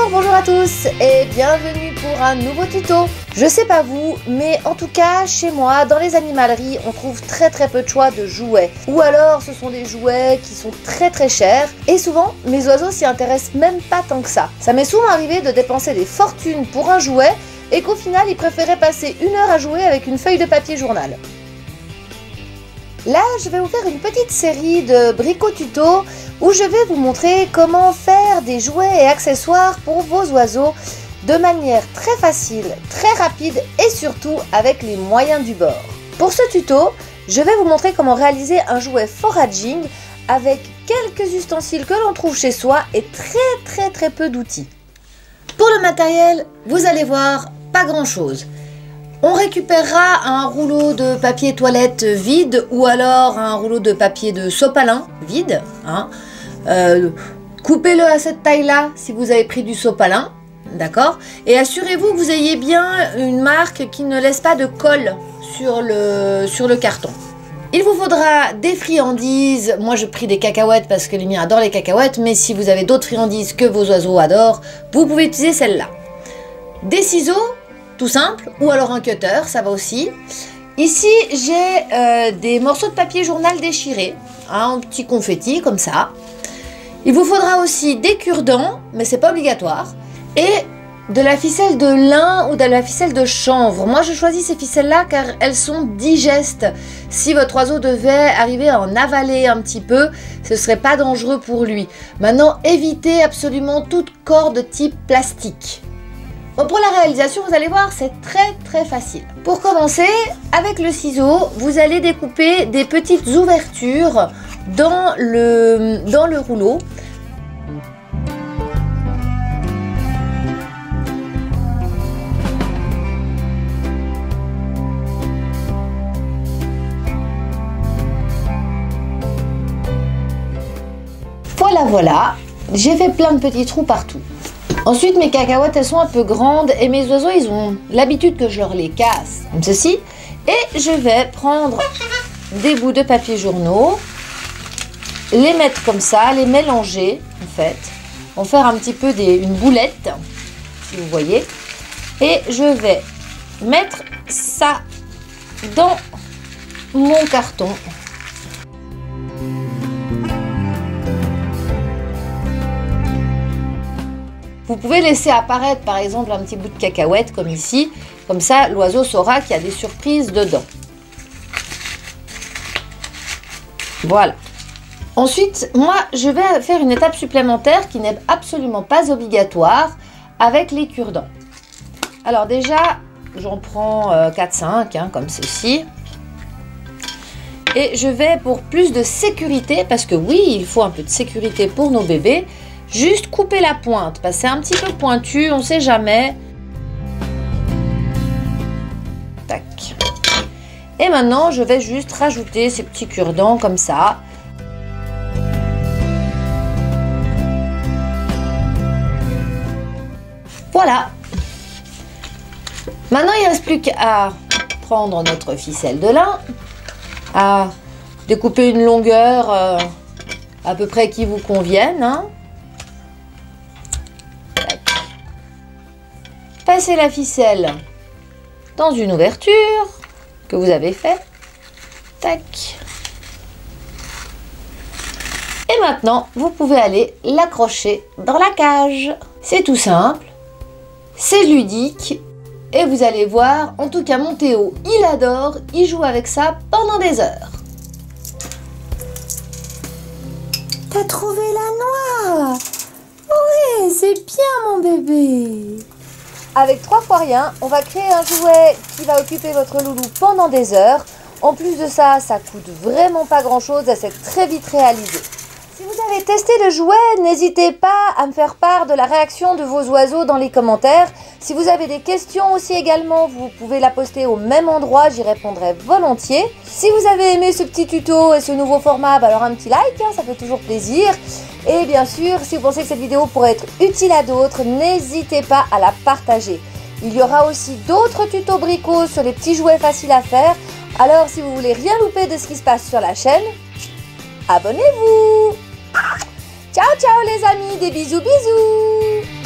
Bonjour à tous et bienvenue pour un nouveau tuto. Je sais pas vous, mais en tout cas chez moi dans les animaleries on trouve très peu de choix de jouets. Ou alors ce sont des jouets qui sont très chers et souvent mes oiseaux s'y intéressent même pas tant que ça. Ça m'est souvent arrivé de dépenser des fortunes pour un jouet et qu'au final ils préféraient passer 1 heure à jouer avec une feuille de papier journal. Là, je vais vous faire une petite série de brico-tutos où je vais vous montrer comment faire des jouets et accessoires pour vos oiseaux de manière très facile, très rapide et surtout avec les moyens du bord. Pour ce tuto, je vais vous montrer comment réaliser un jouet foraging avec quelques ustensiles que l'on trouve chez soi et très peu d'outils. Pour le matériel, vous allez voir, pas grand chose. On récupérera un rouleau de papier toilette vide ou alors un rouleau de papier de sopalin vide. Coupez-le à cette taille-là si vous avez pris du sopalin, d'accord? Et assurez-vous que vous ayez bien une marque qui ne laisse pas de colle sur le carton. Il vous faudra des friandises. Moi, je pris des cacahuètes parce que les miens adorent les cacahuètes, mais si vous avez d'autres friandises que vos oiseaux adorent, vous pouvez utiliser celle-là. Des ciseaux. Tout simple, ou alors un cutter, ça va aussi. Ici, j'ai des morceaux de papier journal déchirés, un petit confetti comme ça. Il vous faudra aussi des cure-dents, mais c'est pas obligatoire, et de la ficelle de lin ou de la ficelle de chanvre. Moi, je choisis ces ficelles-là car elles sont digestes. Si votre oiseau devait arriver à en avaler un petit peu, ce serait pas dangereux pour lui. Maintenant, évitez absolument toute corde type plastique. Bon, pour la réalisation, vous allez voir, c'est très facile. Pour commencer, avec le ciseau, vous allez découper des petites ouvertures dans le rouleau. Voilà, j'ai fait plein de petits trous partout. Ensuite, mes cacahuètes, elles sont un peu grandes et mes oiseaux, ils ont l'habitude que je leur les casse, comme ceci. Et je vais prendre des bouts de papier journaux, les mettre comme ça, les mélanger, en fait. On va faire un petit peu une boulette, si vous voyez. Et je vais mettre ça dans mon carton. Vous pouvez laisser apparaître par exemple un petit bout de cacahuète comme ici, comme ça l'oiseau saura qu'il y a des surprises dedans. Voilà. Ensuite, moi je vais faire une étape supplémentaire qui n'est absolument pas obligatoire avec les cure-dents. Alors déjà, j'en prends 4-5 comme ceci. Et je vais pour plus de sécurité, parce que oui, il faut un peu de sécurité pour nos bébés, juste couper la pointe, parce que c'est un petit peu pointu, on ne sait jamais. Tac. Et maintenant, je vais juste rajouter ces petits cure-dents comme ça. Voilà. Maintenant, il ne reste plus qu'à prendre notre ficelle de lin, à découper une longueur à peu près qui vous convienne. Passez la ficelle dans une ouverture que vous avez fait. Tac. Et maintenant, vous pouvez aller l'accrocher dans la cage. C'est tout simple, c'est ludique et vous allez voir, en tout cas mon Théo, il adore, il joue avec ça pendant des heures. T'as trouvé la noix? Oui, c'est bien mon bébé. Avec 3 fois rien, on va créer un jouet qui va occuper votre loulou pendant des heures. En plus de ça, ça coûte vraiment pas grand chose et c'est très vite réalisé. Si vous avez testé le jouet, n'hésitez pas à me faire part de la réaction de vos oiseaux dans les commentaires. Si vous avez des questions aussi également, vous pouvez la poster au même endroit, j'y répondrai volontiers. Si vous avez aimé ce petit tuto et ce nouveau format, alors un petit like, ça fait toujours plaisir. Et bien sûr, si vous pensez que cette vidéo pourrait être utile à d'autres, n'hésitez pas à la partager. Il y aura aussi d'autres tutos bricots sur les petits jouets faciles à faire. Alors si vous voulez rien louper de ce qui se passe sur la chaîne, abonnez-vous. Ciao! ciao les amis, des bisous bisous.